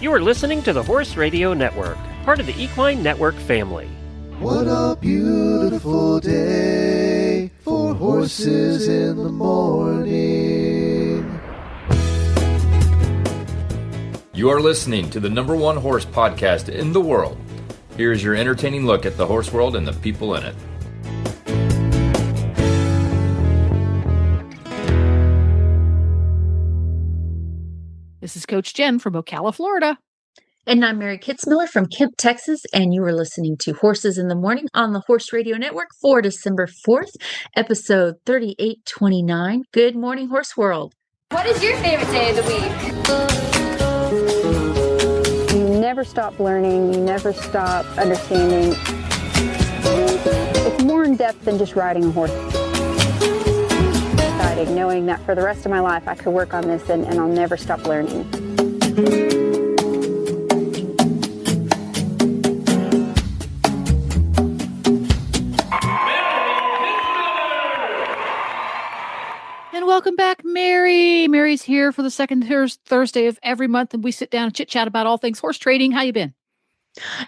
You are listening to the Horse Radio Network, part of the Equine Network family. What a beautiful day for horses in the morning. You are listening to the #1 horse podcast in the world. Here is your entertaining look at the horse world and the people in it. This is Coach Jen from Ocala, Florida. And I'm Mary Kitzmiller from Kemp, Texas, and you are listening to Horses in the Morning on the Horse Radio Network for December 4th, episode 3829. Good morning, Horse World. What is your favorite day of the week? You never stop learning. You never stop understanding. It's more in depth than just riding a horse. Exciting, knowing that for the rest of my life I could work on this and I'll never stop learning. And welcome back, Mary. Mary's here for the second Thursday of every month, and we sit down and chit-chat about all things horse trading. How you been?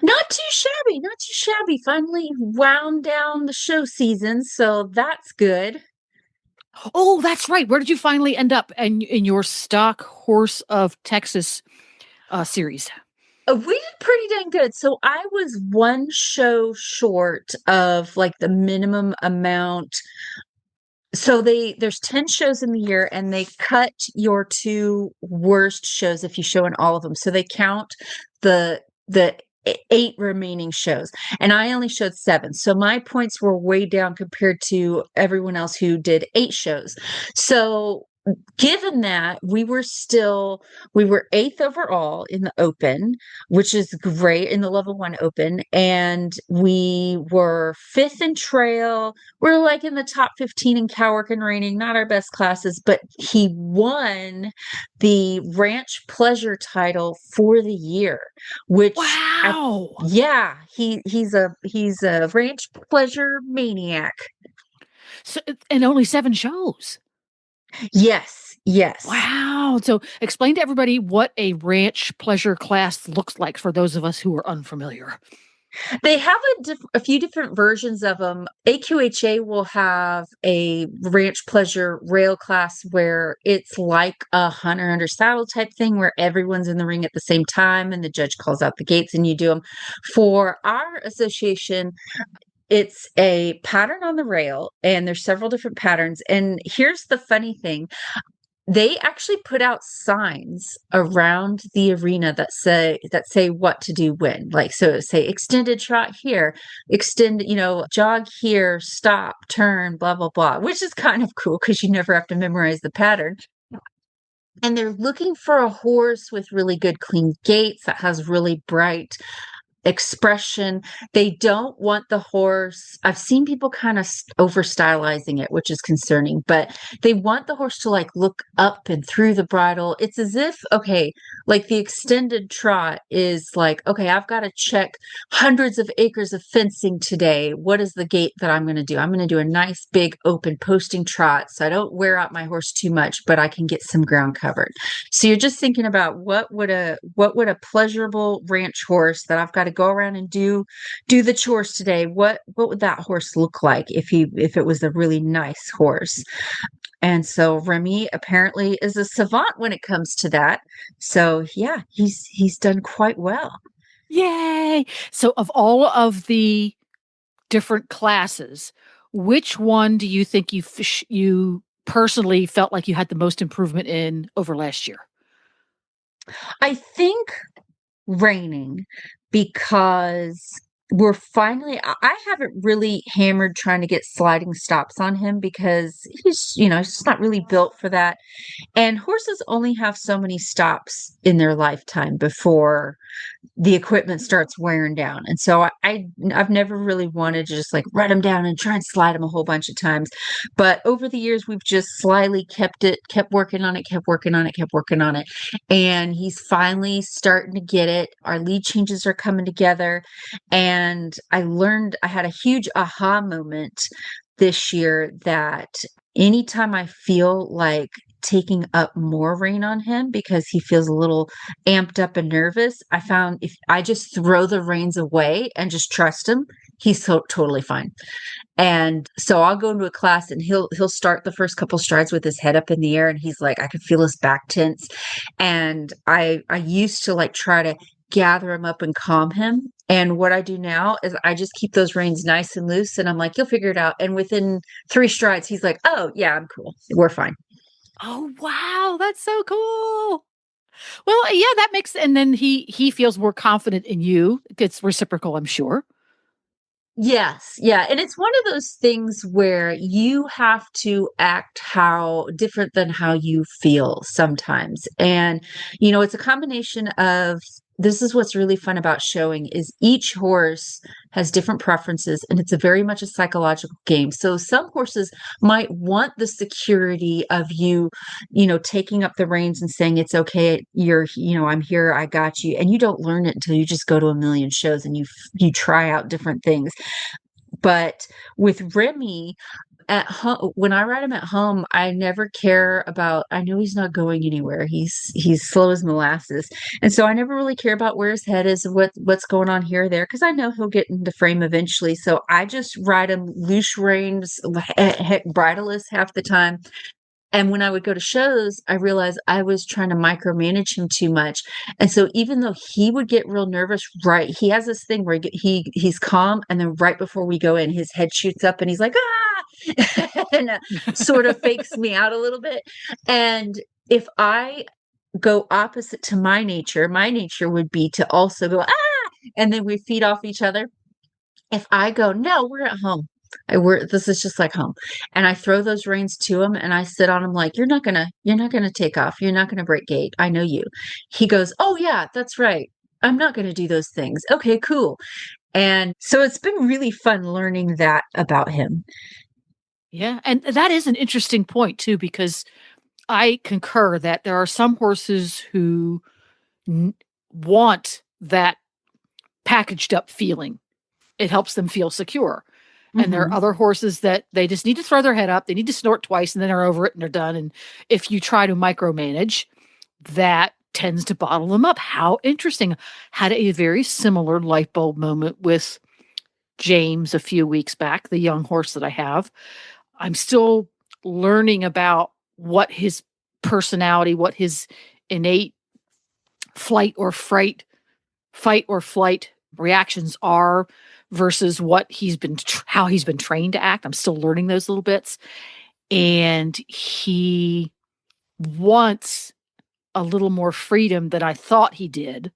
Not too shabby, not too shabby. Finally wound down the show season, so that's good. Oh, that's right. Where did you finally end up in your Stock Horse of Texas series? We did pretty dang good. So I was one show short of like the minimum amount. So there's 10 shows in the year, and they cut your 2 worst shows if you show in all of them. So they count the 8 remaining shows, and I only showed 7. So my points were way down compared to everyone else who did 8 shows. So given that, we were 8th overall in the open, which is great, in the level 1 open. And we were 5th in trail. We're like in the top 15 in cow work and reining, not our best classes, but he won the ranch pleasure title for the year, which, wow. He's a ranch pleasure maniac. So, and only 7 shows. Yes. Wow. So explain to everybody what a ranch pleasure class looks like for those of us who are unfamiliar. They have a few different versions of them. AQHA will have a ranch pleasure rail class where it's like a hunter under saddle type thing where everyone's in the ring at the same time and the judge calls out the gates and you do them. For our association, it's a pattern on the rail, and there's several different patterns. And here's the funny thing. They actually put out signs around the arena that say what to do when. Like, so say extended trot here, jog here, stop, turn, blah, blah, blah, which is kind of cool because you never have to memorize the pattern. And they're looking for a horse with really good clean gaits that has really bright expression. They don't want the horse. I've seen people kind of over stylizing it, which is concerning, but they want the horse to like look up and through the bridle. It's as if, okay, like the extended trot is like, okay, I've got to check hundreds of acres of fencing today. What is the gait that I'm going to do? I'm going to do a nice big open posting trot so I don't wear out my horse too much, but I can get some ground covered. So you're just thinking about what would a pleasurable ranch horse that I've got to go around and do the chores today. What would that horse look like if it was a really nice horse? And so Remy apparently is a savant when it comes to that. So yeah, he's done quite well. Yay! So of all of the different classes, which one do you think you personally felt like you had the most improvement in over last year? I think reining, because we're finally, I haven't really hammered trying to get sliding stops on him because he's just not really built for that. And horses only have so many stops in their lifetime before the equipment starts wearing down. And so I've never really wanted to just like run him down and try and slide him a whole bunch of times. But over the years, we've just slyly kept working on it. And he's finally starting to get it. Our lead changes are coming together. And I had a huge aha moment this year that anytime I feel like taking up more rein on him because he feels a little amped up and nervous, I found if I just throw the reins away and just trust him, he's totally fine. And so I'll go into a class and he'll start the first couple strides with his head up in the air and he's like, I can feel his back tense. And I used to like try to gather him up and calm him. And what I do now is I just keep those reins nice and loose and I'm like, you'll figure it out. And within 3 strides, he's like, oh yeah, I'm cool. We're fine. Oh, wow. That's so cool. Well, yeah, that makes, and then he feels more confident in you. It's reciprocal, I'm sure. Yes. Yeah. And it's one of those things where you have to act how different than how you feel sometimes. And, it's a combination of this is what's really fun about showing is each horse has different preferences and it's a very much a psychological game. So some horses might want the security of you, taking up the reins and saying, it's okay. I'm here. I got you. And you don't learn it until you just go to a million shows and you try out different things. But with Remy at home, when I ride him at home, I never care about, I know he's not going anywhere. He's slow as molasses. And so I never really care about where his head is, what's going on here or there, because I know he'll get into frame eventually. So I just ride him loose reins, heck, bridleless half the time. And when I would go to shows, I realized I was trying to micromanage him too much. And so even though he would get real nervous, right, he has this thing where he's calm. And then right before we go in, his head shoots up and he's like, ah, and sort of fakes me out a little bit. And if I go opposite to my nature would be to also go, ah, and then we feed off each other. If I go, no, we're at home. This is just like home. And I throw those reins to him and I sit on him like, you're not gonna take off. You're not gonna break gait. I know you. He goes, oh yeah, that's right. I'm not gonna do those things. Okay, cool. And so it's been really fun learning that about him. Yeah. And that is an interesting point too, because I concur that there are some horses who want that packaged up feeling. It helps them feel secure. And there are other horses that they just need to throw their head up. They need to snort twice and then they're over it and they're done. And if you try to micromanage, that tends to bottle them up. How interesting. Had a very similar light bulb moment with James a few weeks back, the young horse that I have. I'm still learning about what his personality, what his innate fight or flight reactions are versus what how he's been trained to act. I'm still learning those little bits. And he wants a little more freedom than I thought he did.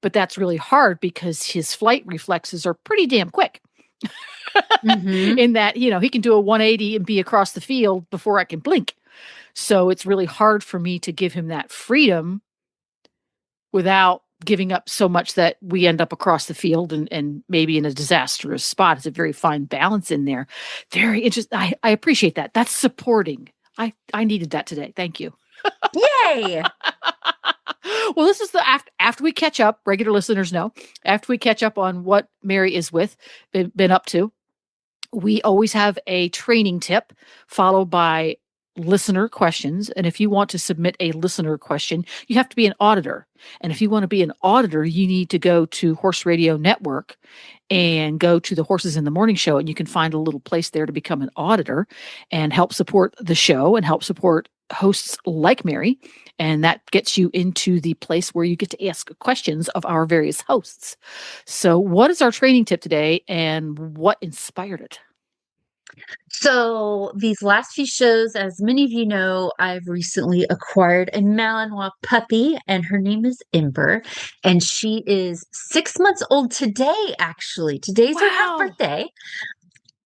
But that's really hard because his flight reflexes are pretty damn quick. In that, he can do a 180 and be across the field before I can blink. So it's really hard for me to give him that freedom without giving up so much that we end up across the field and maybe in a disastrous spot. It's a very fine balance in there. Very interesting. I appreciate that. That's supporting. I needed that today. Thank you. Yay. Well, this is after we catch up, regular listeners know, after we catch up on what Mary is been up to, we always have a training tip followed by listener questions. And if you want to submit a listener question, you have to be an auditor. And if you want to be an auditor, you need to go to Horse Radio Network and go to the Horses in the Morning show. And you can find a little place there to become an auditor and help support the show and help support hosts like Mary. And that gets you into the place where you get to ask questions of our various hosts. So what is our training tip today and what inspired it? So these last few shows, as many of you know, I've recently acquired a Malinois puppy and her name is Ember. And she is 6 months old today, actually. Today's her half birthday.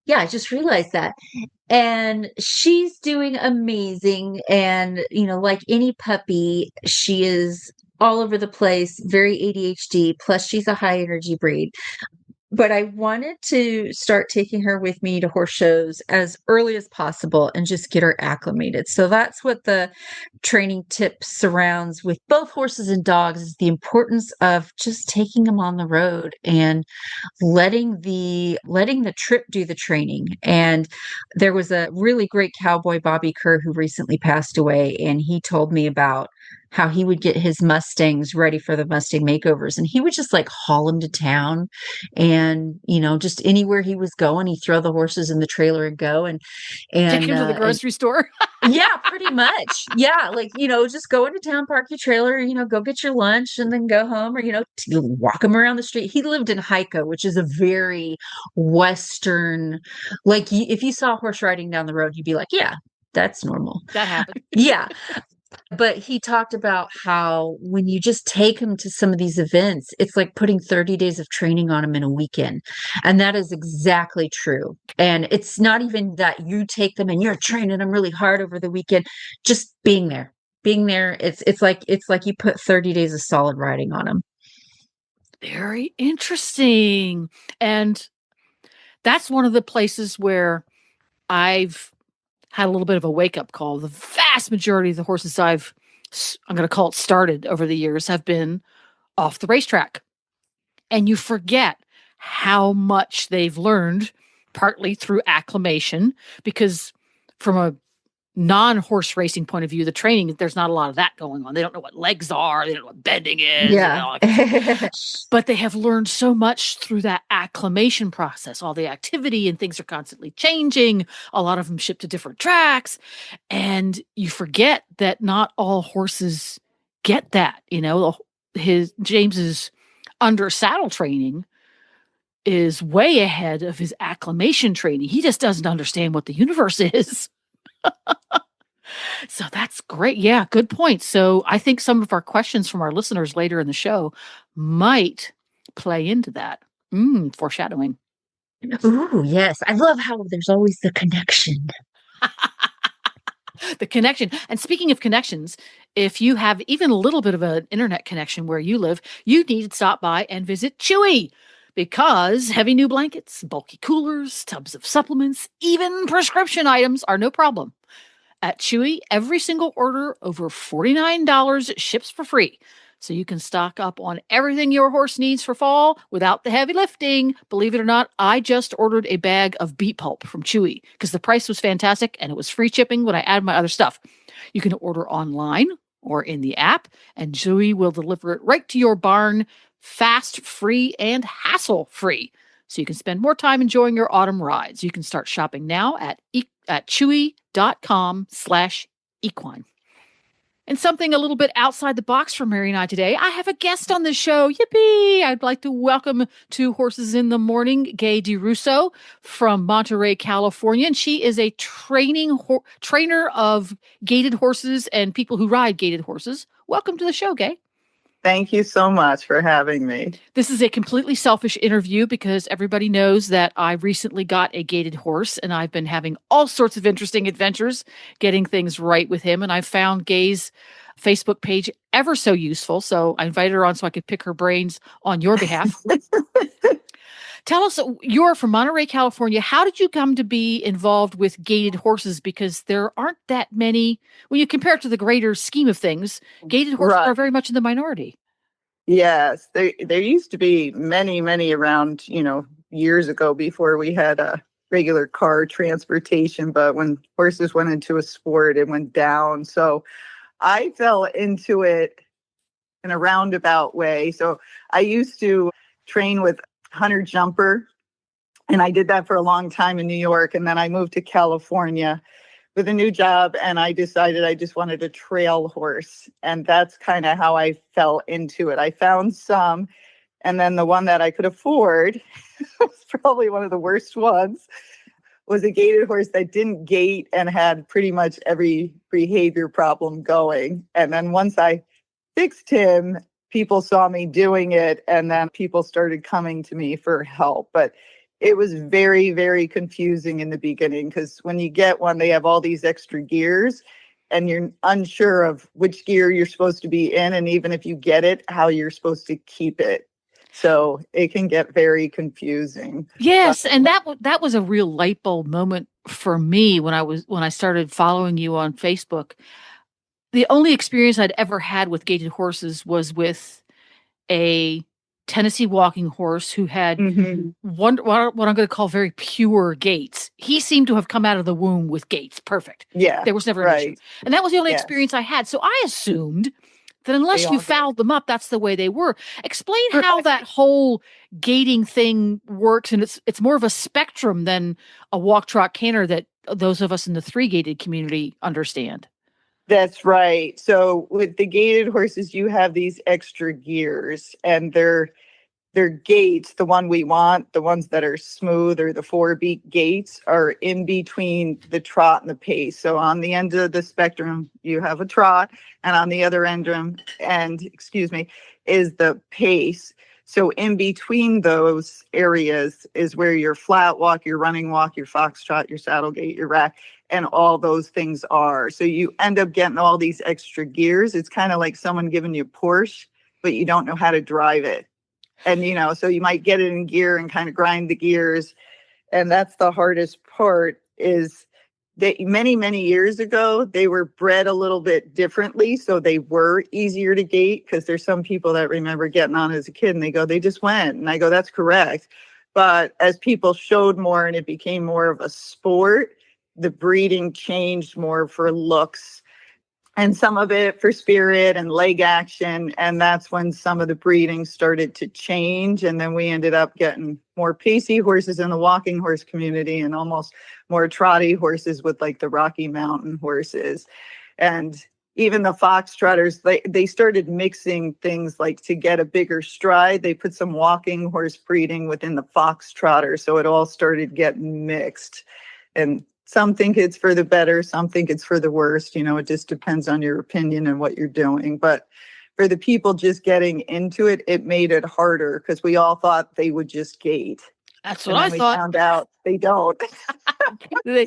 Yeah, I just realized that. And she's doing amazing. And, like any puppy, she is all over the place, very ADHD. Plus, she's a high energy breed. But I wanted to start taking her with me to horse shows as early as possible and just get her acclimated. So that's what the training tip surrounds with both horses and dogs, is the importance of just taking them on the road and letting the trip do the training. And there was a really great cowboy, Bobby Kerr, who recently passed away, and he told me about how he would get his Mustangs ready for the Mustang makeovers, and he would just like haul them to town, and just anywhere he was going, he'd throw the horses in the trailer and go. and Take and him to the uh and grocery store. yeah, pretty much. Yeah, like, just go into town, park your trailer, go get your lunch and then go home, or, walk him around the street. He lived in Hico, which is a very Western, like, if you saw horse riding down the road, you'd be like, yeah, that's normal. That happened. Yeah. But he talked about how when you just take him to some of these events, it's like putting 30 days of training on him in a weekend. And that is exactly true. And it's not even that you take them and you're training them really hard over the weekend, just being there. Being there, it's like you put 30 days of solid riding on them. Very interesting. And that's one of the places where I've had a little bit of a wake-up call. The vast majority of the horses I'm going to call it started over the years, have been off the racetrack. And you forget how much they've learned, partly through acclimation, because from a non-horse racing point of view, the training, there's not a lot of that going on. They don't know what legs are. They don't know what bending is. Yeah. But they have learned so much through that acclimation process. All the activity and things are constantly changing. A lot of them ship to different tracks. And you forget that not all horses get that. James's under saddle training is way ahead of his acclimation training. He just doesn't understand what the universe is. So that's great. Yeah, good point. So I think some of our questions from our listeners later in the show might play into that. Foreshadowing. Ooh, yes. I love how there's always the connection. The connection. And speaking of connections, if you have even a little bit of an internet connection where you live, you need to stop by and visit Chewy, because heavy new blankets, bulky coolers, tubs of supplements, even prescription items are no problem. At Chewy, every single order over $49 ships for free. So you can stock up on everything your horse needs for fall without the heavy lifting. Believe it or not, I just ordered a bag of beet pulp from Chewy because the price was fantastic and it was free shipping when I added my other stuff. You can order online or in the app, and Chewy will deliver it right to your barn, fast, free, and hassle-free. So you can spend more time enjoying your autumn rides. You can start shopping now at chewy.com/equine. And something a little bit outside the box for Mary and I today. I have a guest on the show. Yippee! I'd like to welcome to Horses in the Morning, Gaye Derusso from Monterey, California. And she is a trainer of gaited horses and people who ride gaited horses. Welcome to the show, Gaye. Thank you so much for having me. This is a completely selfish interview because everybody knows that I recently got a gaited horse and I've been having all sorts of interesting adventures getting things right with him. And I found Gaye's Facebook page ever so useful. So I invited her on so I could pick her brains on your behalf. Tell us, you're from Monterey, California. How did you come to be involved with gaited horses? Because there aren't that many, when you compare it to the greater scheme of things, gaited horses are very much in the minority. Yes, there used to be many, many around, years ago before we had a regular car transportation. But when horses went into a sport, it went down. So I fell into it in a roundabout way. So I used to train with Hunter Jumper, and I did that for a long time in New York. And then I moved to California with a new job, and I decided I just wanted a trail horse. And that's kind of how I fell into it. I found some, and then the one that I could afford was probably one of the worst ones, was a gaited horse that didn't gait and had pretty much every behavior problem going. And then once I fixed him, people saw me doing it, and then people started coming to me for help. But it was very, very confusing in the beginning because when you get one, they have all these extra gears and you're unsure of which gear you're supposed to be in. And even if you get it, how you're supposed to keep it. So it can get very confusing. Yes, and that was a real light bulb moment for me when I started following you on Facebook. The only experience I'd ever had with gaited horses was with a Tennessee walking horse who had what I'm going to call very pure gaits. He seemed to have come out of the womb with gaits. Perfect. Yeah. There was never an issue. And that was the only experience I had. So I assumed that unless you fouled them up, that's the way they were. Explain how that whole gating thing works. And it's more of a spectrum than a walk, trot, canter that those of us in the 3-gaited community understand. That's right. So with the gaited horses, you have these extra gears, and they're gaits, the one we want, the ones that are smooth, or the 4-beat gaits, are in between the trot and the pace. So on the end of the spectrum, you have a trot, and on the other end, is the pace. So in between those areas is where your flat walk, your running walk, your foxtrot, your saddle gait, your rack, and all those things are. So you end up getting all these extra gears. It's kind of like someone giving you Porsche, but you don't know how to drive it. And, so you might get it in gear and kind of grind the gears. And that's the hardest part, is that many, many years ago, they were bred a little bit differently. So they were easier to gait, because there's some people that remember getting on as a kid and they just went. And I go, that's correct. But as people showed more and it became more of a sport, the breeding changed more for looks, and some of it for spirit and leg action. And that's when some of the breeding started to change. And then we ended up getting more pacey horses in the walking horse community, and almost more trotty horses with like the Rocky Mountain horses. And even the fox trotters, they started mixing things, like to get a bigger stride. They put some walking horse breeding within the fox trotter. So it all started getting mixed. And some think it's for the better, some think it's for the worst. It just depends on your opinion and what you're doing. But for the people just getting into it, it made it harder, because we all thought they would just gait. That's what I thought. We found out they don't. Some do.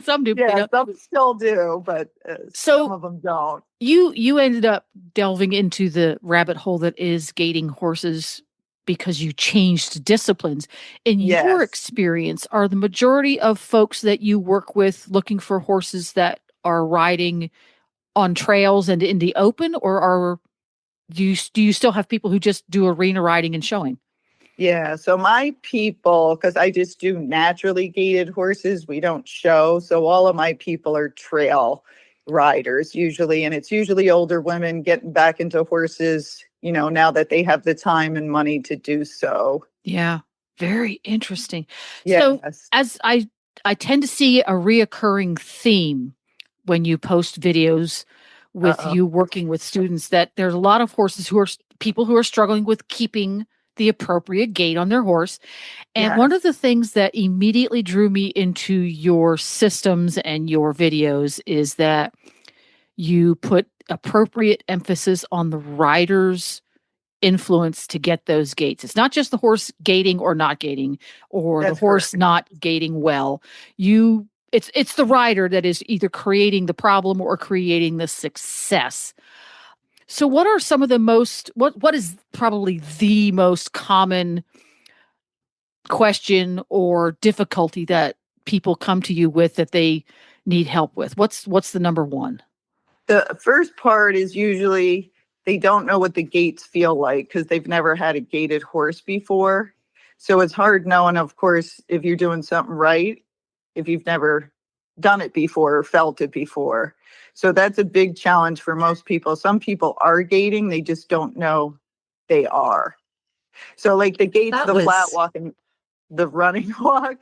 Some do. Yeah, some still do, but some of them don't. You ended up delving into the rabbit hole that is gaiting horses because you changed disciplines. In your experience, are the majority of folks that you work with looking for horses that are riding on trails and in the open, or do you still have people who just do arena riding and showing? Yeah, so my people, because I just do naturally gaited horses, we don't show. So all of my people are trail riders usually, and it's usually older women getting back into horses, now that they have the time and money to do so. Yeah, very interesting. Yes. So as I tend to see a reoccurring theme when you post videos with you working with students, that there's a lot of people who are struggling with keeping the appropriate gait on their horse. And one of the things that immediately drew me into your systems and your videos is that you put appropriate emphasis on the rider's influence to get those gaits. It's not just the horse gaiting or not gaiting, or the horse not gaiting well. It's the rider that is either creating the problem or creating the success. So what are some of the what is probably the most common question or difficulty that people come to you with that they need help with? What's the number one? The first part is usually they don't know what the gaits feel like, because they've never had a gaited horse before. So it's hard knowing, of course, if you're doing something right, if you've never done it before or felt it before. So that's a big challenge for most people. Some people are gaiting, they just don't know they are. So like the gaits, flat walk and the running walk,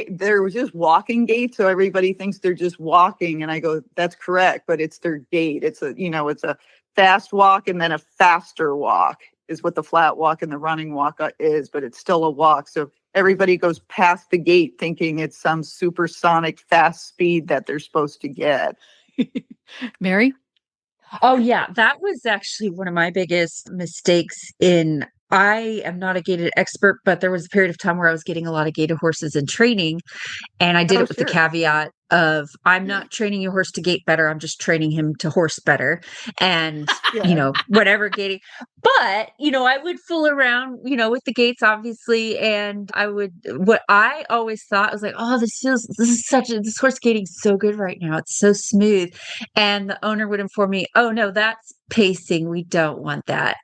they're just walking gait, so everybody thinks they're just walking, and I go, that's correct, but it's their gait. It's a fast walk and then a faster walk is what the flat walk and the running walk is, but it's still a walk. So everybody goes past the gate thinking it's some supersonic fast speed that they're supposed to get. Mary? Oh yeah, that was actually one of my biggest mistakes. I am not a gaited expert, but there was a period of time where I was getting a lot of gaited horses in training, and I did it with the caveat of I'm not training your horse to gait better. I'm just training him to horse better. And, whatever gaiting. But, I would fool around, with the gaits, obviously. And what I always thought was like, oh, this horse gaiting so good right now. It's so smooth. And the owner would inform me, oh, no, that's pacing. We don't want that.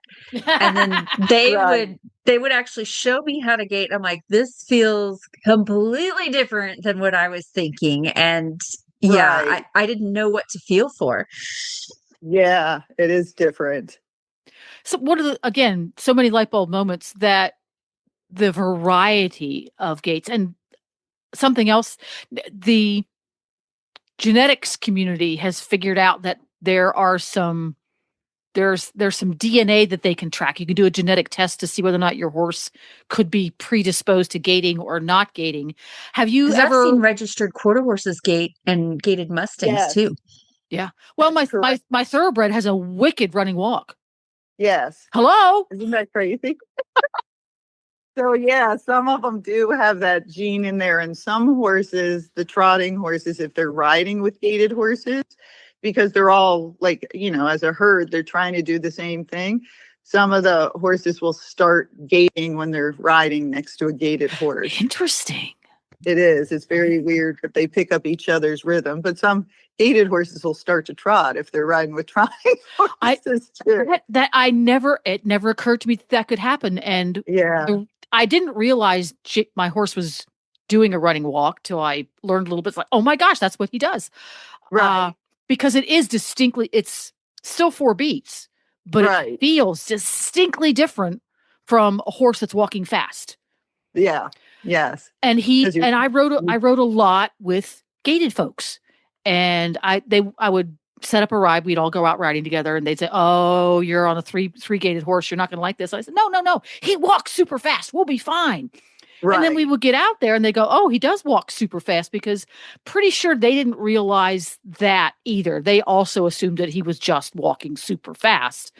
And then they would actually show me how to gait. I'm like, this feels completely different than what I was thinking. And I didn't know what to feel for. Yeah, it is different. So what are again, so many light bulb moments that the variety of gaits and something else, the genetics community has figured out that there's some DNA that they can track. You can do a genetic test to see whether or not your horse could be predisposed to gaiting or not gaiting. Have you ever seen registered quarter horses gait and gaited Mustangs too? Yeah. Well, my thoroughbred has a wicked running walk. Yes. Hello? Isn't that crazy? So some of them do have that gene in there, and some horses, the trotting horses, if they're riding with gaited horses, because they're all like, as a herd, they're trying to do the same thing. Some of the horses will start gaiting when they're riding next to a gaited horse. Interesting. It is. It's very weird that they pick up each other's rhythm, but some gaited horses will start to trot if they're riding with trotting horses too. It never occurred to me that could happen. And I didn't realize my horse was doing a running walk till I learned a little bit. It's like, oh my gosh, that's what he does. Right. Because it's still 4 beats, but it feels distinctly different from a horse that's walking fast. Yeah. Yes. And I rode a lot with gaited folks, and I would set up a ride. We'd all go out riding together, and they'd say, "Oh, you're on a three gaited horse. You're not going to like this." I said, "No. He walks super fast. We'll be fine." Right. And then we would get out there and they go, "Oh, he does walk super fast," because pretty sure they didn't realize that either. They also assumed that he was just walking super fast.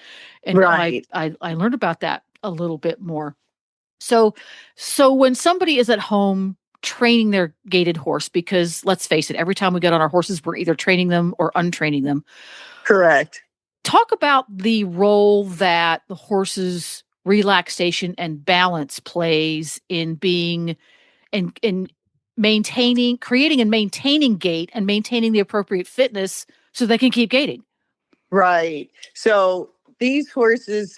And I learned about that a little bit more. So when somebody is at home training their gaited horse, because let's face it, every time we get on our horses, we're either training them or untraining them. Correct. Talk about the role that the horse's relaxation and balance plays in being in creating and maintaining gait and maintaining the appropriate fitness so they can keep gaiting. Right. So these horses,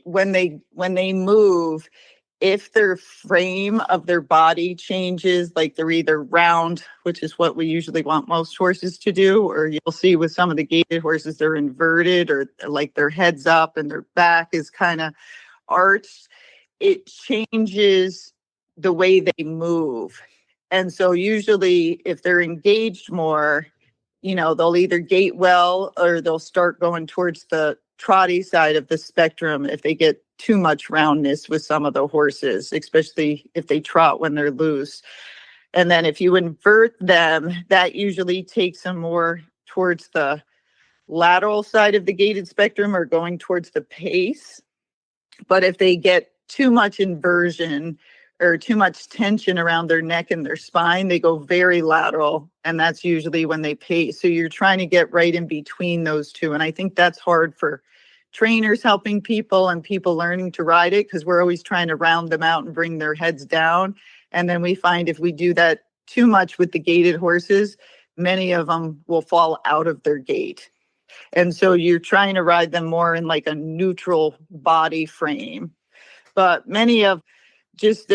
when they move, if their frame of their body changes, like they're either round, which is what we usually want most horses to do, or you'll see with some of the gaited horses, they're inverted, or like their head's up and their back is kind of arched, it changes the way they move. And so usually if they're engaged more, they'll either gait well or they'll start going towards the trotty side of the spectrum if they get too much roundness with some of the horses, especially if they trot when they're loose. And then if you invert them, that usually takes them more towards the lateral side of the gaited spectrum or going towards the pace. But if they get too much inversion or too much tension around their neck and their spine, they go very lateral. And that's usually when they pace. So you're trying to get right in between those two. And I think that's hard for trainers helping people and people learning to ride it, because we're always trying to round them out and bring their heads down. And then we find if we do that too much with the gaited horses, many of them will fall out of their gait. And so you're trying to ride them more in like a neutral body frame. But many of just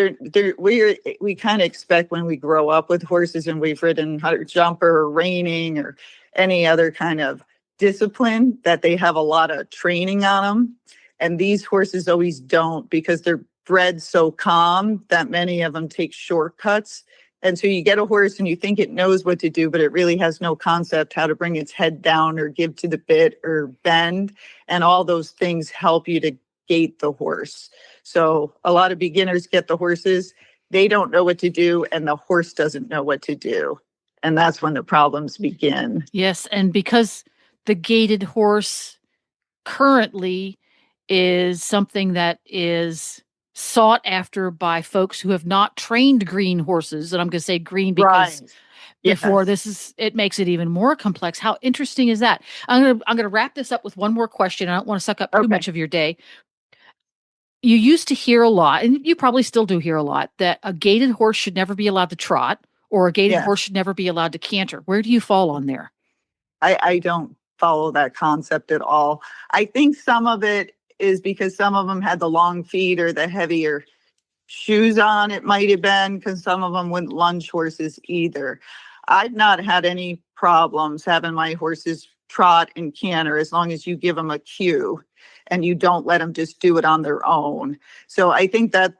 we kind of expect when we grow up with horses and we've ridden hunter jumper or reining or any other kind of discipline that they have a lot of training on them. And these horses always don't, because they're bred so calm that many of them take shortcuts. And so you get a horse and you think it knows what to do, but it really has no concept how to bring its head down or give to the bit or bend. And all those things help you to gait the horse. So a lot of beginners get the horses, they don't know what to do, and the horse doesn't know what to do. And that's when the problems begin. Yes, and because the gaited horse currently is something that is sought after by folks who have not trained green horses, and I'm going to say green because before Yes. it makes it even more complex. How interesting is that? I'm gonna wrap this up with one more question. I don't want to suck up too Okay. much of your day. You used to hear a lot, and you probably still do hear a lot, that a gaited horse should never be allowed to trot, or a gaited Yes. horse should never be allowed to canter. Where do you fall on there? I don't follow that concept at all. I think some of it is because some of them had the long feet or the heavier shoes on, it might have been, because some of them wouldn't lunge horses either. I've not had any problems having my horses trot and canter as long as you give them a cue and you don't let them just do it on their own. So I think that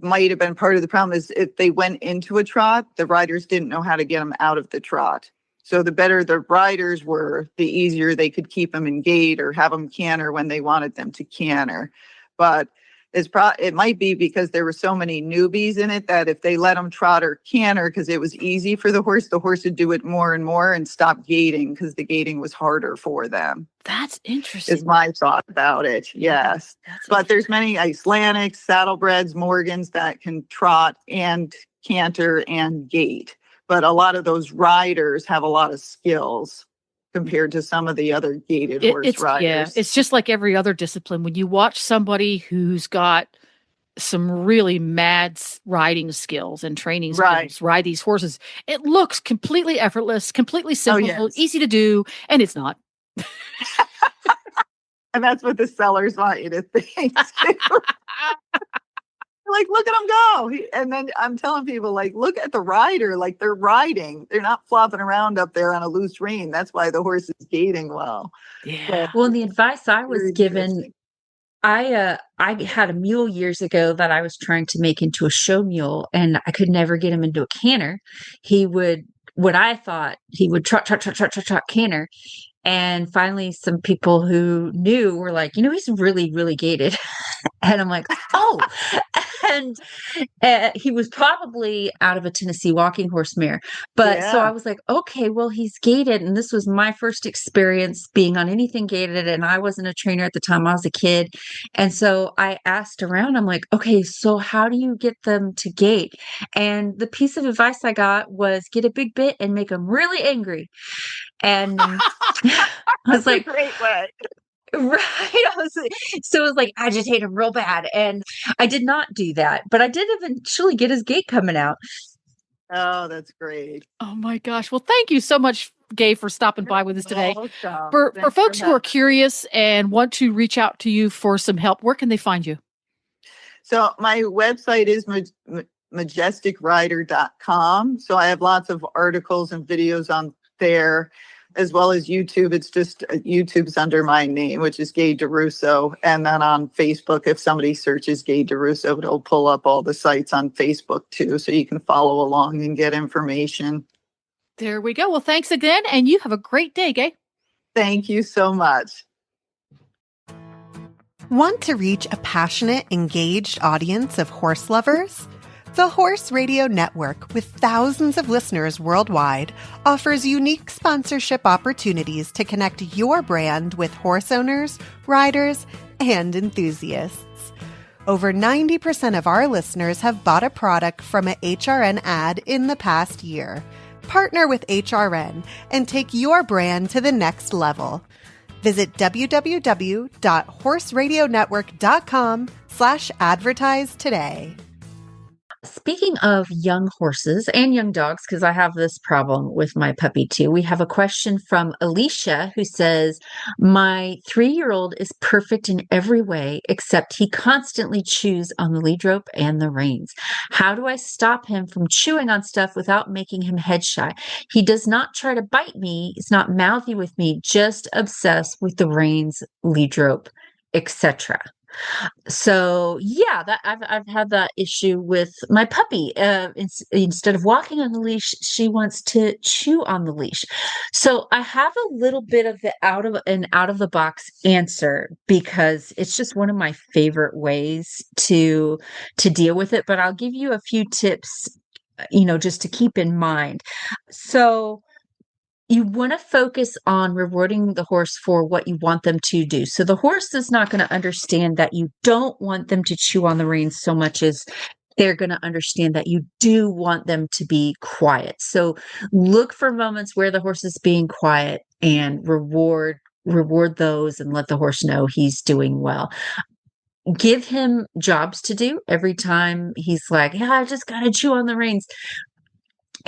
might have been part of the problem, is if they went into a trot, the riders didn't know how to get them out of the trot. So the better the riders were, the easier they could keep them in gait or have them canter when they wanted them to canter. But it might be because there were so many newbies in it that if they let them trot or canter because it was easy for the horse would do it more and more and stop gaiting because the gaiting was harder for them. That's interesting. Is my thought about it. Yes. But there's many Icelandics, saddlebreds, Morgans that can trot and canter and gait. But a lot of those riders have a lot of skills compared to some of the other gaited horse riders. Yeah, it's just like every other discipline. When you watch somebody who's got some really mad riding skills and training skills ride these horses, it looks completely effortless, completely simple, easy to do, and it's not. And that's what the sellers want you to think too. Like, look at them go. And then I'm telling people, like, look at the rider. Like, they're riding. They're not flopping around up there on a loose rein. That's why the horse is gaiting well. Yeah. Well, the advice I was given, I had a mule years ago that I was trying to make into a show mule, and I could never get him into a canter. He would, what I thought, he would trot, trot, trot, trot, trot, trot, canter. And finally, some people who knew were like, he's really, really gaited. And I'm like, oh. And he was probably out of a Tennessee walking horse mare. But so I was like, okay, well, he's gaited. And this was my first experience being on anything gaited. And I wasn't a trainer at the time. I was a kid. And so I asked around, I'm like, okay, so how do you get them to gait? And the piece of advice I got was get a big bit and make them really angry. And I was like, great way. Right. So it was like agitate him real bad. And I did not do that, but I did eventually get his gait coming out. Oh, that's great. Oh my gosh. Well, thank you so much, Gaye, for stopping by with us today. For folks who are curious and want to reach out to you for some help, where can they find you? So my website is majesticrider.com. So I have lots of articles and videos on there, as well as YouTube. It's just YouTube's under my name, which is Gaye Derusso. And then on Facebook, if somebody searches Gaye Derusso, it'll pull up all the sites on Facebook too. So you can follow along and get information. There we go. Well, thanks again. And you have a great day, Gaye. Thank you so much. Want to reach a passionate, engaged audience of horse lovers? The Horse Radio Network, with thousands of listeners worldwide, offers unique sponsorship opportunities to connect your brand with horse owners, riders, and enthusiasts. Over 90% of our listeners have bought a product from an HRN ad in the past year. Partner with HRN and take your brand to the next level. Visit www.horseradionetwork.com/advertise today. Speaking of young horses and young dogs, because I have this problem with my puppy too, we have a question from Alicia who says, my 3-year-old is perfect in every way, except he constantly chews on the lead rope and the reins. How do I stop him from chewing on stuff without making him head shy? He does not try to bite me. He's not mouthy with me, just obsessed with the reins, lead rope, etc. So yeah, that I've had that issue with my puppy. Instead of walking on the leash, she wants to chew on the leash. So I have a little bit of the out of the box answer, because it's just one of my favorite ways to deal with it. But I'll give you a few tips, just to keep in mind. So you want to focus on rewarding the horse for what you want them to do. So the horse is not going to understand that you don't want them to chew on the reins so much as they're going to understand that you do want them to be quiet. So look for moments where the horse is being quiet and reward those and let the horse know he's doing well. Give him jobs to do every time he's like, yeah, I just got to chew on the reins.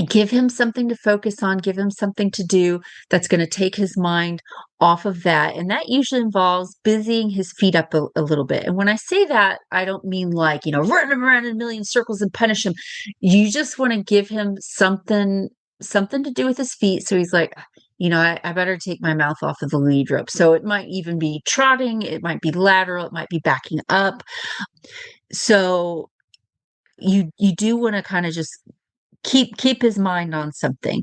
Give him something to focus on, give him something to do that's going to take his mind off of that. And that usually involves busying his feet up a little bit. And when I say that, I don't mean like, run him around in a million circles and punish him. You just want to give him something to do with his feet. So he's like, I better take my mouth off of the lead rope. So it might even be trotting. It might be lateral. It might be backing up. So you do want to kind of just keep his mind on something.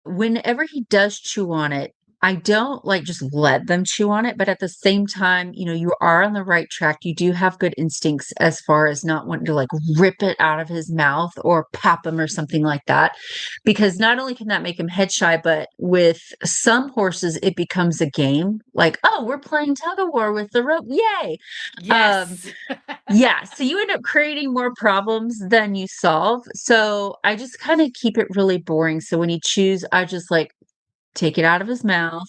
Whenever he does chew on it, I don't just let them chew on it, but at the same time, you are on the right track. You do have good instincts as far as not wanting to rip it out of his mouth or pop him or something like that, because not only can that make him head shy, but with some horses, it becomes a game. Oh, we're playing tug of war with the rope. Yay. Yes. Yeah. So you end up creating more problems than you solve. So I just kind of keep it really boring. So when he chews, I just take it out of his mouth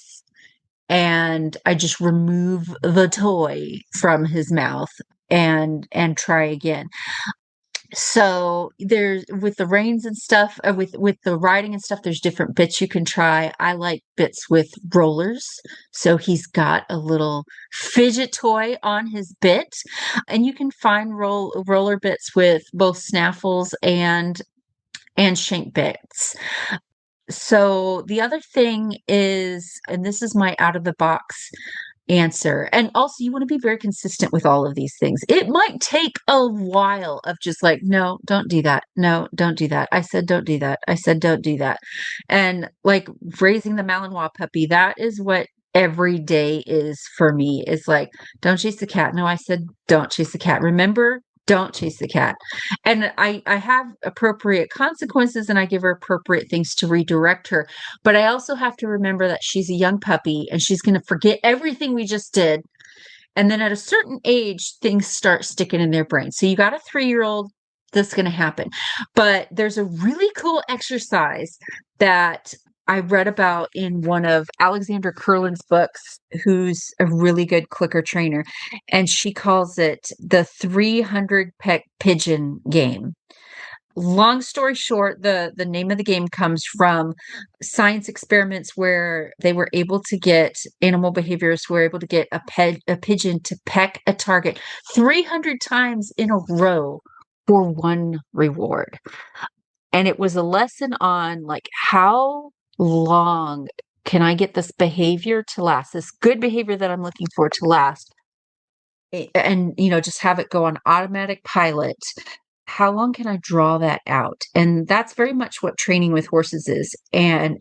and I just remove the toy from his mouth and try again. So there's with the reins and stuff, with the riding and stuff, there's different bits you can try. I like bits with rollers. So he's got a little fidget toy on his bit, and you can find roller bits with both snaffles and shank bits. So the other thing is, and this is my out of the box answer. And also you want to be very consistent with all of these things. It might take a while of just no, don't do that. No, don't do that. I said, don't do that. I said, don't do that. And raising the Malinois puppy, that is what every day is for me. Is don't chase the cat. No, I said, don't chase the cat. Remember, don't chase the cat. And I have appropriate consequences and I give her appropriate things to redirect her. But I also have to remember that she's a young puppy and she's going to forget everything we just did. And then at a certain age, things start sticking in their brain. So you got a 3-year-old, that's going to happen. But there's a really cool exercise that I read about in one of Alexandra Curlin's books, who's a really good clicker trainer, and she calls it the 300 peck pigeon game. Long story short, the name of the game comes from science experiments where they were able to get animal behaviorists were able to get a pigeon to peck a target 300 times in a row for one reward. And it was a lesson on how long can I get this behavior to last, this good behavior that I'm looking for to last, and just have it go on automatic pilot. How long can I draw that out? And that's very much what training with horses is. And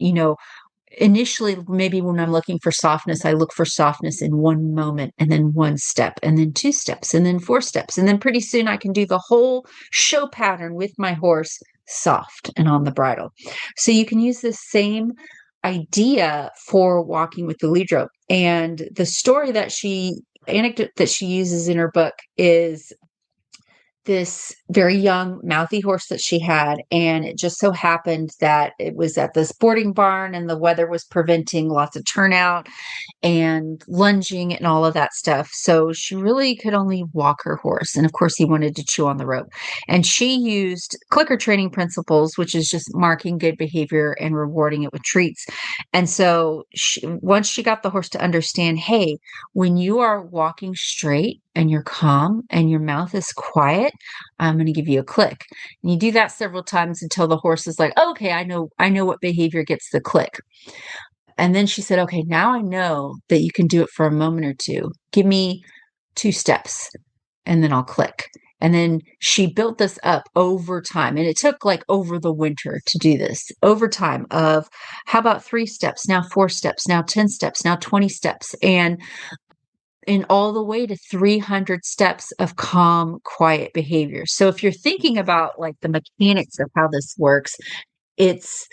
initially, maybe when I'm looking for softness, I look for softness in one moment and then one step and then 2 steps and then 4 steps. And then pretty soon I can do the whole show pattern with my horse soft and on the bridle. So you can use this same idea for walking with the lead rope. And the anecdote that she uses in her book is this very young mouthy horse that she had. And it just so happened that it was at this boarding barn and the weather was preventing lots of turnout and lunging and all of that stuff. So she really could only walk her horse. And of course, he wanted to chew on the rope. And she used clicker training principles, which is just marking good behavior and rewarding it with treats. And so once she got the horse to understand, hey, when you are walking straight and you're calm and your mouth is quiet, I'm going to give you a click. And you do that several times until the horse is like, okay, I know what behavior gets the click. And then she said, okay, now I know that you can do it for a moment or two. Give me 2 steps and then I'll click. And then she built this up over time. And it took over the winter to do this over time of how about 3 steps, now 4 steps, now 10 steps, now 20 steps. And all the way to 300 steps of calm, quiet behavior. So if you're thinking about the mechanics of how this works, it's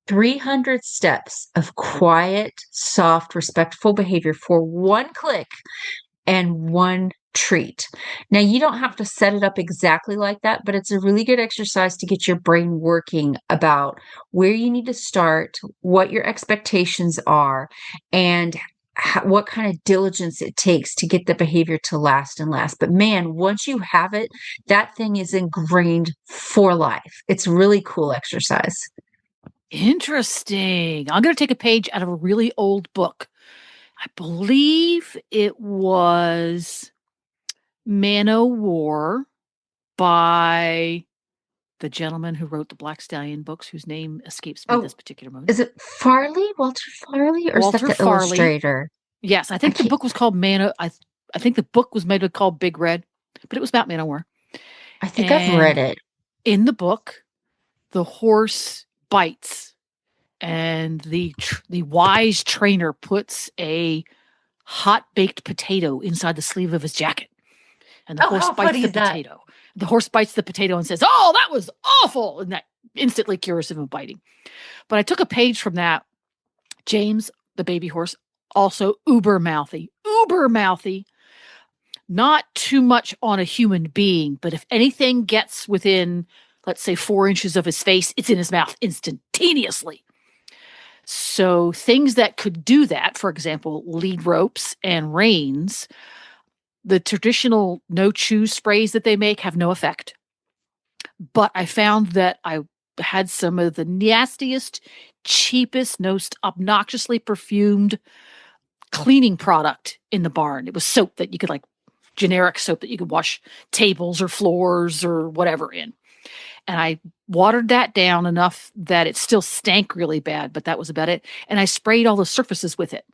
300 steps of quiet, soft, respectful behavior for 1 click and 1 treat. Now, you don't have to set it up exactly like that, but it's a really good exercise to get your brain working about where you need to start, what your expectations are, and what kind of diligence it takes to get the behavior to last and last. But man, once you have it, that thing is ingrained for life. It's really cool exercise. Interesting. I'm going to take a page out of a really old book. I believe it was Man o' War by the gentleman who wrote the Black Stallion books, whose name escapes me this particular moment. Is it Farley? Walter Farley? Or Walter is that the Farley. illustrator? Yes, I think the book was called I think the book was maybe called Big Red, but it was about Man o' War. I think I've read it. In the book, the horse bites, and the wise trainer puts a hot baked potato inside the sleeve of his jacket, and the horse bites the potato. The horse bites the potato and says, "Oh, that was awful," and that instantly cures him of biting. But I took a page from that. James, the baby horse, also uber mouthy, not too much on a human being, but if anything gets within, let's say, 4 inches of his face, it's in his mouth instantaneously. So things that could do that, for example, lead ropes and reins, the traditional no-chew sprays that they make have no effect. But I found that I had some of the nastiest, cheapest, most obnoxiously perfumed cleaning product in the barn. It was soap that you could, like generic soap that you could wash tables or floors or whatever in. And I watered that down enough that it still stank really bad, but that was about it. And I sprayed all the surfaces with it.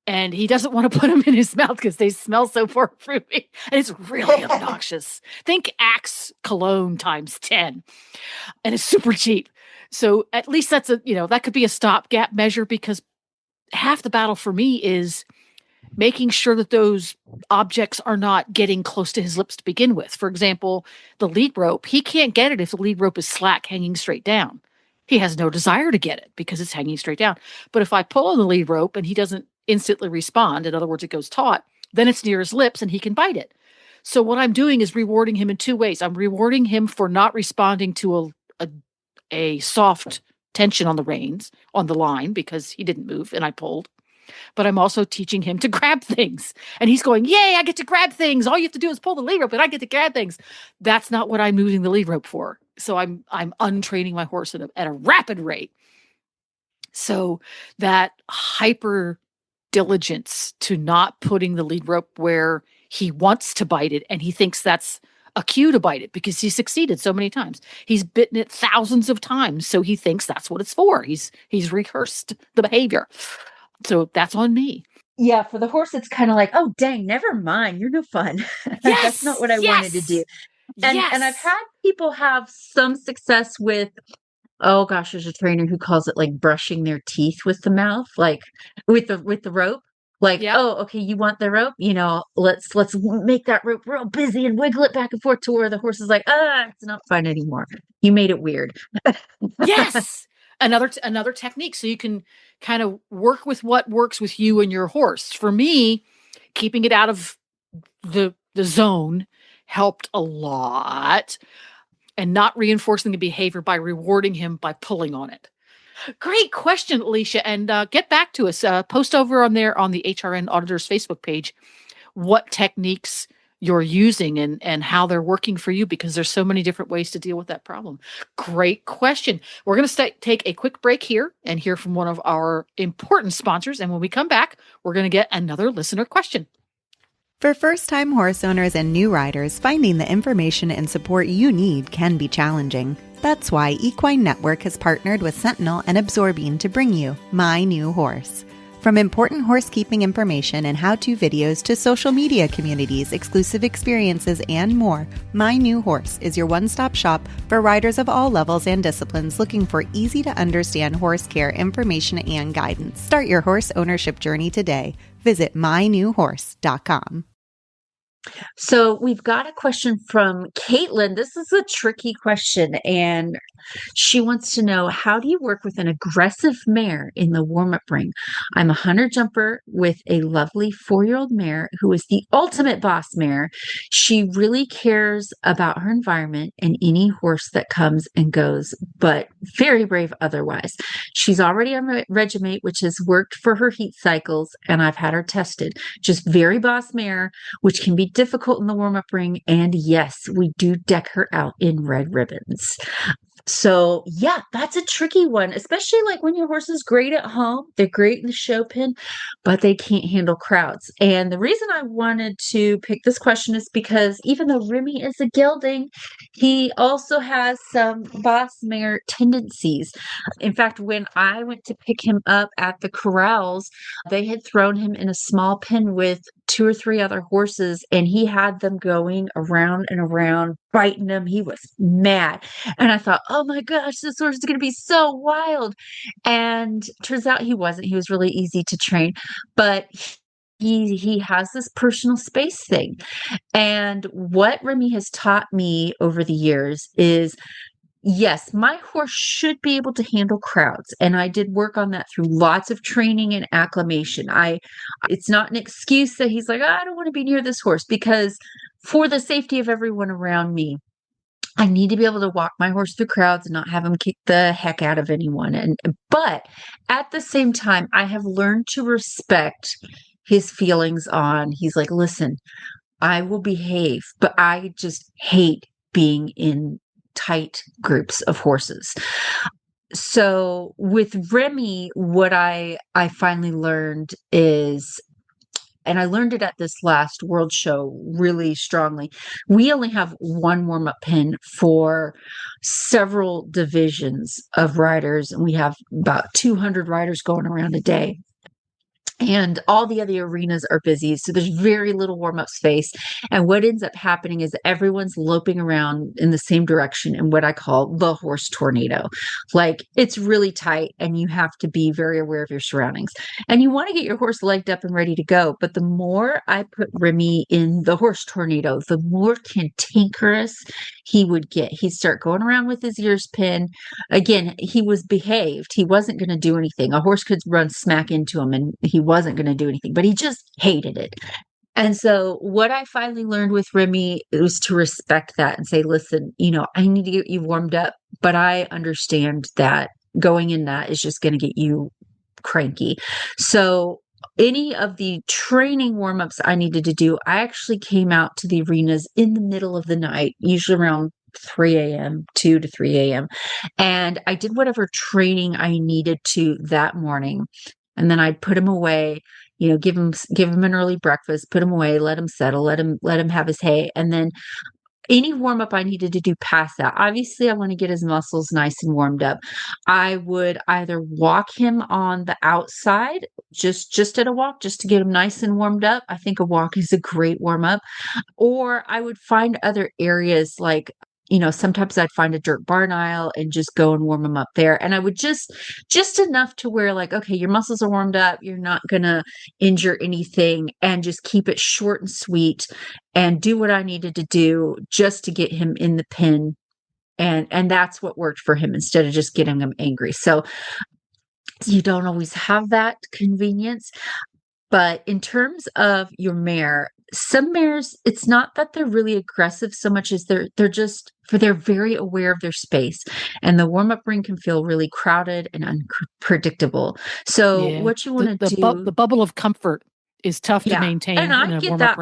And he doesn't want to put them in his mouth because they smell so fruity. And it's really obnoxious. Think Axe cologne times 10. And it's super cheap. So at least that's that could be a stopgap measure, because half the battle for me is making sure that those objects are not getting close to his lips to begin with. For example, the lead rope, he can't get it if the lead rope is slack, hanging straight down. He has no desire to get it because it's hanging straight down. But if I pull on the lead rope and he doesn't instantly respond, in other words, it goes taut, then it's near his lips and he can bite it. So what I'm doing is rewarding him in two ways. I'm rewarding him for not responding to a soft tension on the reins, on the line, because he didn't move and I pulled. But I'm also teaching him to grab things. And he's going, yay, I get to grab things. All you have to do is pull the lead rope and I get to grab things. That's not what I'm using the lead rope for. So I'm untraining my horse at a rapid rate. So that hyper diligence to not putting the lead rope where he wants to bite it, and he thinks that's a cue to bite it because he's succeeded so many times. He's bitten it thousands of times, so he thinks that's what it's for. He's rehearsed the behavior. So that's on me. Yeah, for the horse, it's kind of like, oh, dang, never mind. You're no fun. Yes, that's not what I wanted to do. And I've had people have some success with, oh gosh, there's a trainer who calls it like brushing their teeth with the mouth, like with the rope. Like, oh, okay, you want the rope? Let's make that rope real busy and wiggle it back and forth to where the horse is like, it's not fun anymore. You made it weird. Yes. Another technique. So you can kind of work with what works with you and your horse. For me, keeping it out of the zone helped a lot, and not reinforcing the behavior by rewarding him by pulling on it. Great question, Alicia. And get back to us. Post over on there on the HRN Auditors Facebook page what techniques you're using and how they're working for you, because there's so many different ways to deal with that problem. Great question. We're going to take a quick break here and hear from one of our important sponsors. And when we come back, we're going to get another listener question. For first-time horse owners and new riders, finding the information and support you need can be challenging. That's why Equine Network has partnered with Sentinel and Absorbine to bring you My New Horse. From important horsekeeping information and how-to videos to social media communities, exclusive experiences, and more, My New Horse is your one-stop shop for riders of all levels and disciplines looking for easy-to-understand horse care information and guidance. Start your horse ownership journey today. Visit mynewhorse.com. So we've got a question from Caitlin. This is a tricky question, and She wants to know, how do you work with an aggressive mare in the warm-up ring? I'm a hunter jumper with a lovely 4-year-old mare who is the ultimate boss mare. She really cares about her environment and any horse that comes and goes, but very brave otherwise. She's already on Regimate, which has worked for her heat cycles, and I've had her tested. Just very boss mare, which can be difficult in the warm-up ring. And yes, we do deck her out in red ribbons. So yeah, that's a tricky one, especially like when your horse is great at home, they're great in the show pen, but they can't handle crowds. And the reason I wanted to pick this question is because even though Remy is a gelding, he also has some boss mare tendencies. In fact, when I went to pick him up at the corrals, they had thrown him in a small pen with 2 or 3 other horses, and he had them going around and around, biting them. He was mad. And I thought, oh my gosh, this horse is going to be so wild. And turns out he wasn't. He was really easy to train, but he has this personal space thing. And what Remy has taught me over the years is, yes, my horse should be able to handle crowds. And I did work on that through lots of training and acclimation. It's not an excuse that he's like, oh, I don't want to be near this horse, because for the safety of everyone around me, I need to be able to walk my horse through crowds and not have him kick the heck out of anyone. But at the same time, I have learned to respect his feelings on, he's like, listen, I will behave, but I just hate being in tight groups of horses. So with Remy, what I finally learned is, and I learned it at this last World Show really strongly, we only have one warm-up pen for several divisions of riders, and we have about 200 riders going around a day. And all the other arenas are busy. So there's very little warm-up space. And what ends up happening is everyone's loping around in the same direction in what I call the horse tornado. Like, it's really tight and you have to be very aware of your surroundings. And you want to get your horse legged up and ready to go. But the more I put Remy in the horse tornado, the more cantankerous he would get. He'd start going around with his ears pinned. Again, he was behaved. He wasn't going to do anything. A horse could run smack into him and he wasn't going to do anything, but he just hated it. And so what I finally learned with Remy was to respect that and say, listen, I need to get you warmed up, but I understand that going in that is just going to get you cranky. So any of the training warm-ups I needed to do, I actually came out to the arenas in the middle of the night, usually around 3 a.m., 2 to 3 a.m. And I did whatever training I needed to that morning. And then I'd put him away, give him an early breakfast, put him away, let him settle, let him have his hay. And then any warm up I needed to do past that. Obviously, I want to get his muscles nice and warmed up. I would either walk him on the outside, just at a walk, just to get him nice and warmed up. I think a walk is a great warm up. Or I would find other areas like, sometimes I'd find a dirt barn aisle and just go and warm them up there. And I would just enough to where, like, okay, your muscles are warmed up. You're not going to injure anything, and just keep it short and sweet and do what I needed to do just to get him in the pen. And that's what worked for him, instead of just getting him angry. So you don't always have that convenience. But in terms of your mare, some mares, it's not that they're really aggressive so much as they're very aware of their space, and the warm-up ring can feel really crowded and unpredictable. So what you want to do, the bubble of comfort is tough to maintain. And I get that.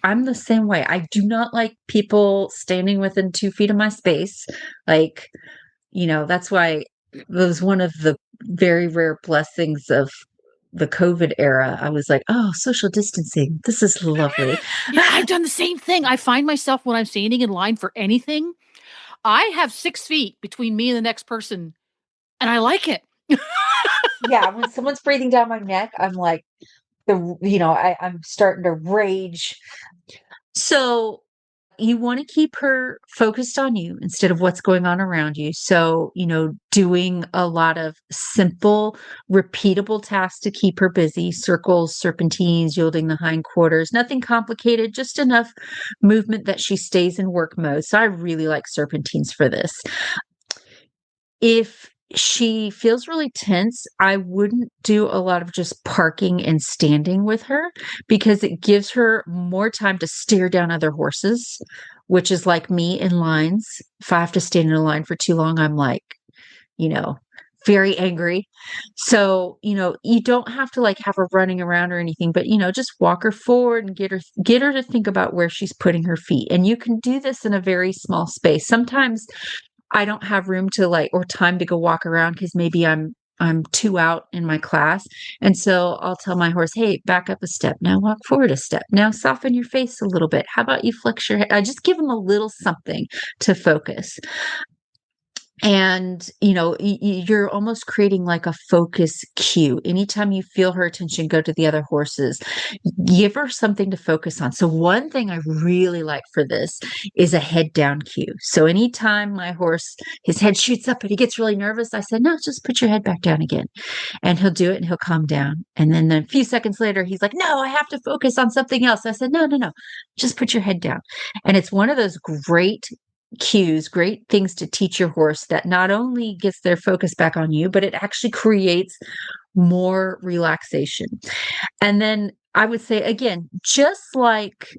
I'm the same way. I do not like people standing within 2 feet of my space. Like, that's why it was one of the very rare blessings of the COVID era. I was like, oh, social distancing. This is lovely. Yeah, I've done the same thing. I find myself when I'm standing in line for anything, I have 6 feet between me and the next person, and I like it. Yeah, when someone's breathing down my neck, I'm like, I'm starting to rage. So you want to keep her focused on you instead of what's going on around you. So, doing a lot of simple, repeatable tasks to keep her busy: circles, serpentines, yielding the hindquarters, nothing complicated, just enough movement that she stays in work mode. So I really like serpentines for this. if she feels really tense, I wouldn't do a lot of just parking and standing with her, because it gives her more time to stare down other horses, which is like me in lines. If I have to stand in a line for too long, I'm like, you know, very angry. So, you don't have to like have her running around or anything, but just walk her forward and get her to think about where she's putting her feet. And you can do this in a very small space. Sometimes I don't have room to or time to go walk around, because maybe I'm too out in my class. And so I'll tell my horse, hey, back up a step. Now walk forward a step. Now soften your face a little bit. How about you flex your head? I just give them a little something to focus. And, you're almost creating like a focus cue. Anytime you feel her attention go to the other horses, give her something to focus on. So one thing I really like for this is a head down cue. So anytime my horse, his head shoots up and he gets really nervous, I said, no, just put your head back down again. And he'll do it and he'll calm down. And then a few seconds later, he's like, no, I have to focus on something else. I said, no, just put your head down. And it's one of those great cues, great things to teach your horse that not only gets their focus back on you, but it actually creates more relaxation. And then I would say, again, just like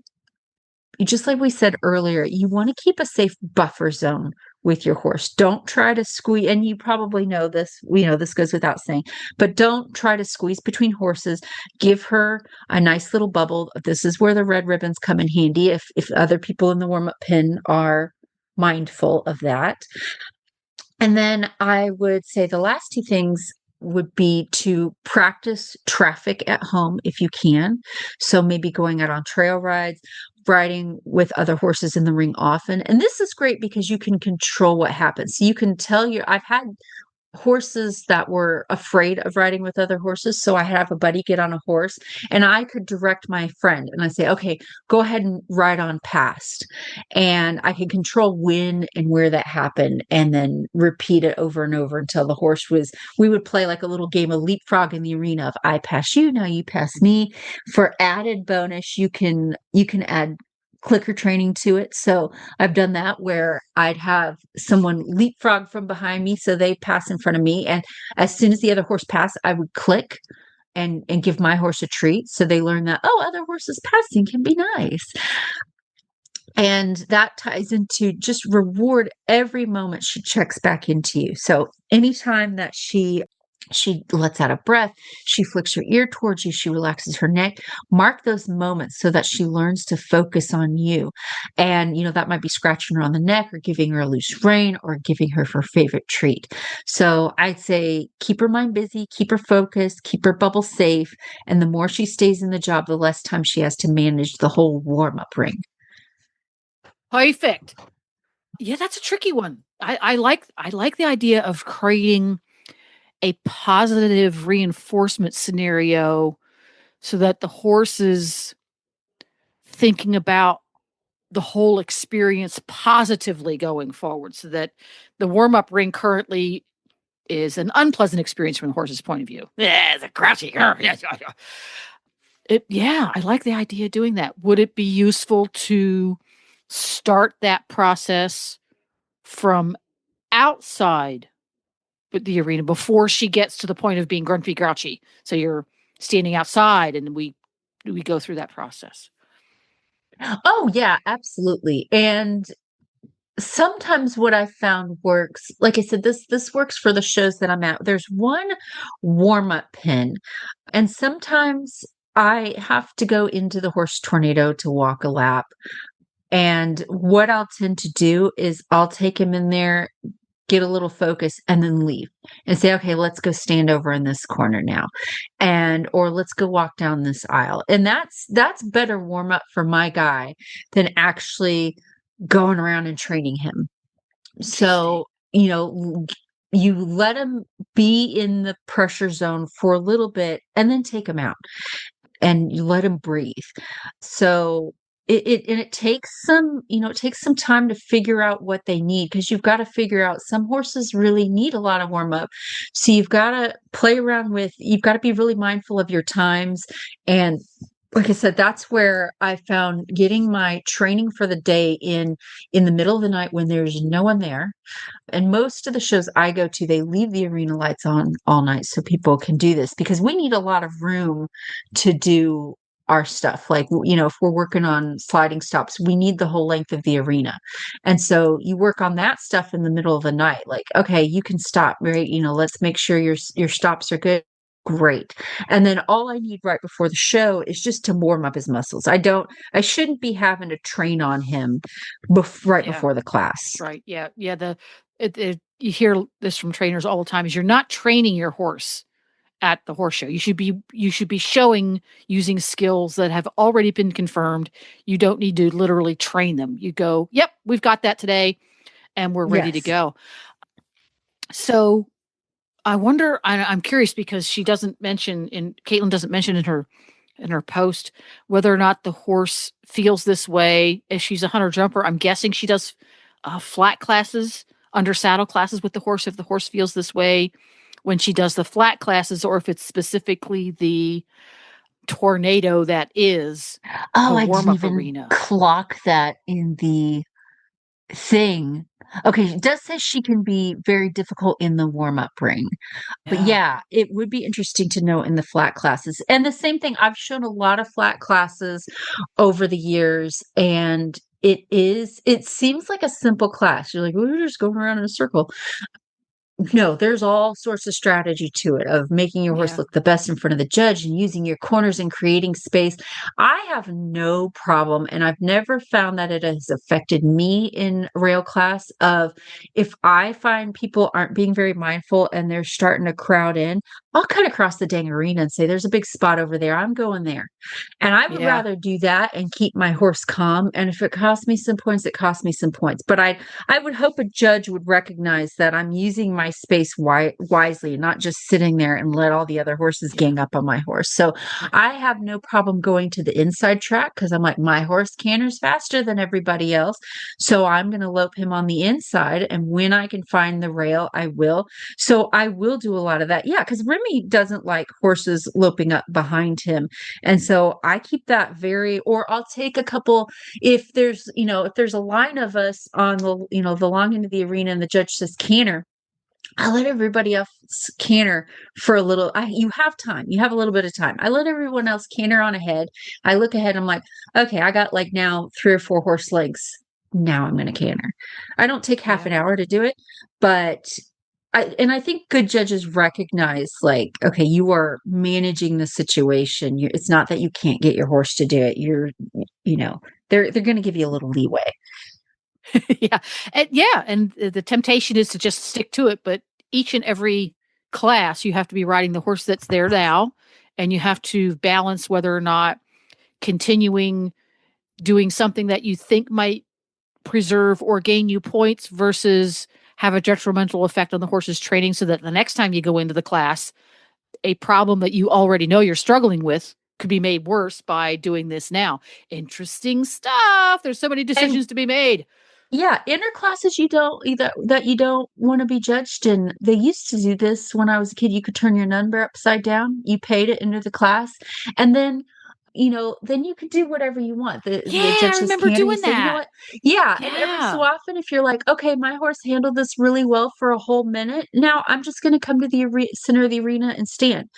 we said earlier, you want to keep a safe buffer zone with your horse. Don't try to squeeze, and you probably know this, this goes without saying, but don't try to squeeze between horses. Give her a nice little bubble. This is where the red ribbons come in handy if other people in the warm-up pen are mindful of that. And then I would say the last two things would be to practice traffic at home if you can. So maybe going out on trail rides, riding with other horses in the ring often. And this is great because you can control what happens. So you can tell I've had horses that were afraid of riding with other horses. So I have a buddy get on a horse and I could direct my friend and I say, okay, go ahead and ride on past. And I can control when and where that happened and then repeat it over and over until the horse we would play like a little game of leapfrog in the arena of I pass you, now you pass me. For added bonus, you can add clicker training to it. So I've done that where I'd have someone leapfrog from behind me so they pass in front of me. And as soon as the other horse passed, I would click and give my horse a treat. So they learn that, other horses passing can be nice. And that ties into just reward every moment she checks back into you. So anytime that she lets out a breath, she flicks her ear towards you, she relaxes her neck, mark those moments so that she learns to focus on you. And, that might be scratching her on the neck or giving her a loose rein or giving her her favorite treat. So I'd say keep her mind busy, keep her focused, keep her bubble safe. And the more she stays in the job, the less time she has to manage the whole warm-up ring. Perfect. Yeah, that's a tricky one. I like the idea of creating a positive reinforcement scenario so that the horse is thinking about the whole experience positively going forward, so that the warm-up ring currently is an unpleasant experience from the horse's point of view. Yeah, it's a grouchy. Yeah, I like the idea of doing that. Would it be useful to start that process from outside the arena before she gets to the point of being grumpy grouchy? So you're standing outside and we go through that process. Oh yeah, absolutely. And sometimes what I found works, like I said, this works for the shows that I'm at. There's one warm-up pin, and sometimes I have to go into the horse tornado to walk a lap. And what I'll tend to do is I'll take him in there, get a little focus, and then leave and say, okay, let's go stand over in this corner now. Or let's go walk down this aisle. And that's better warm up for my guy than actually going around and training him. So, you let him be in the pressure zone for a little bit and then take him out and you let him breathe. So it takes some time to figure out what they need, because you've got to figure out some horses really need a lot of warm up. So you've got to play around you've got to be really mindful of your times and like I said, that's where I found getting my training for the day in the middle of the night when there's no one there. And most of the shows I go to, they leave the arena lights on all night so people can do this because we need a lot of room to do our stuff. Like, if we're working on sliding stops, we need the whole length of the arena. And so you work on that stuff in the middle of the night. Like, okay, you can stop, right? Let's make sure your stops are good. Great. And then all I need right before the show is just to warm up his muscles. I shouldn't be having to train on him right before the class. Right. Yeah. Yeah. You hear this from trainers all the time is you're not training your horse at the horse show. You should be showing using skills that have already been confirmed. You don't need to literally train them. You go, yep, we've got that today and we're ready to go. So I wonder, I'm curious because Caitlin doesn't mention in her post whether or not the horse feels this way as she's a hunter jumper. I'm guessing she does flat classes, under saddle classes with the horse if the horse feels this way when she does the flat classes, or if it's specifically the tornado that is the warm-up arena. Clock that in the thing. Okay, it does say she can be very difficult in the warm-up ring. But yeah, it would be interesting to know in the flat classes. And the same thing, I've shown a lot of flat classes over the years, and it seems like a simple class. You're like, we're just going around in a circle. No, there's all sorts of strategy to it of making your horse look the best in front of the judge and using your corners and creating space. I have no problem, and I've never found that it has affected me in rail class of if I find people aren't being very mindful and they're starting to crowd in, I'll cut across the dang arena and say, there's a big spot over there. I'm going there. And I would rather do that and keep my horse calm. And if it costs me some points, it costs me some points. But I would hope a judge would recognize that I'm using my space wisely and not just sitting there and let all the other horses gang up on my horse. So I have no problem going to the inside track because I'm like, my horse canters faster than everybody else. So I'm going to lope him on the inside. And when I can find the rail, I will. So I will do a lot of that. Yeah, because Remy doesn't like horses loping up behind him. And so I keep that or I'll take a couple, if there's a line of us on the long end of the arena and the judge says canter, I let everybody else canter for a little. You have time. You have a little bit of time. I let everyone else canter on ahead. I look ahead. I'm like, okay, I got like now 3 or 4 horse legs. Now I'm going to canter. I don't take half an hour to do it, but I think good judges recognize like, okay, you are managing the situation. It's not that you can't get your horse to do it. They're going to give you a little leeway. And the temptation is to just stick to it, but each and every class you have to be riding the horse that's there now, and you have to balance whether or not continuing doing something that you think might preserve or gain you points versus have a detrimental effect on the horse's training, so that the next time you go into the class, a problem that you already know you're struggling with could be made worse by doing this now. Interesting stuff. There's so many decisions to be made. Yeah, inner classes you don't want to be judged in. They used to do this when I was a kid. You could turn your number upside down. You paid it into the class, and then then you could do whatever you want. The judge I remember doing that. You know what? Yeah, and every so often, if you're like, okay, my horse handled this really well for a whole minute, now I'm just going to come to the center of the arena and stand.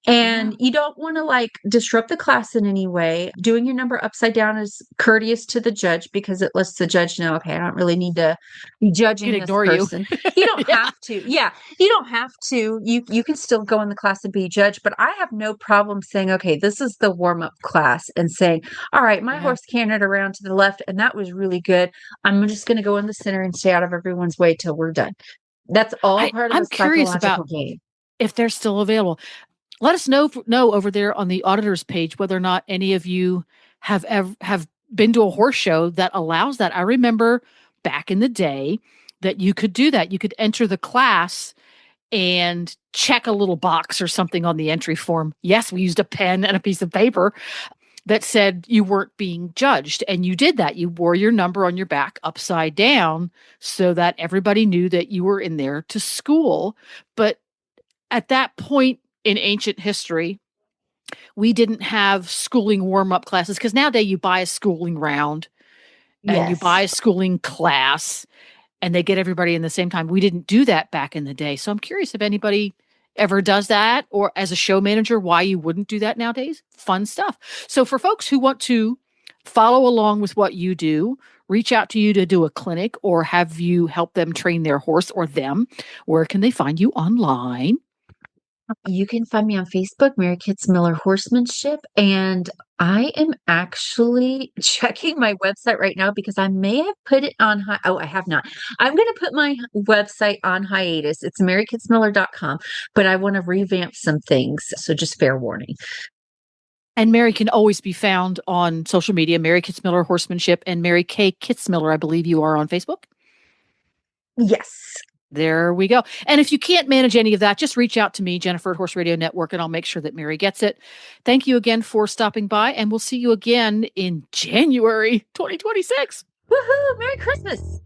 And you don't want to like disrupt the class in any way. Doing your number upside down is courteous to the judge because it lets the judge know, okay, I don't really need to be judging this person. You don't have to. Yeah, you don't have to. You can still go in the class and be judged, but I have no problem saying, okay, this is the warm-up class, and saying, all right, my horse cantered around to the left and that was really good. I'm just going to go in the center and stay out of everyone's way till we're done. That's all part of the psychological game. If they're still available. Let us know over there on the auditor's page whether or not any of you have been to a horse show that allows that. I remember back in the day that you could do that. You could enter the class and check a little box or something on the entry form. Yes, we used a pen and a piece of paper that said you weren't being judged. And you did that. You wore your number on your back upside down so that everybody knew that you were in there to school. But at that point in ancient history, We didn't have schooling warm-up classes because nowadays you buy a schooling round and you Yes. buy a schooling class and they get everybody in the same time. We didn't do that back in the day. So I'm curious if anybody ever does that, or as a show manager, why you wouldn't do that nowadays. Fun stuff. So for folks who want to follow along with what you do, reach out to you to do a clinic or have you help them train their horse or them, where can they find you online? You can find me on Facebook, Mary Kitzmiller Horsemanship, and I am actually checking my website right now because I may have put it on I have not. I'm going to put my website on hiatus. It's marykitzmiller.com, but I want to revamp some things, so just fair warning. And Mary can always be found on social media, Mary Kitzmiller Horsemanship and Mary K. Kitzmiller, I believe you are on Facebook. Yes. There we go. And if you can't manage any of that, just reach out to me, Jennifer at Horse Radio Network, and I'll make sure that Mary gets it. Thank you again for stopping by, and we'll see you again in January 2026. Woohoo! Merry Christmas!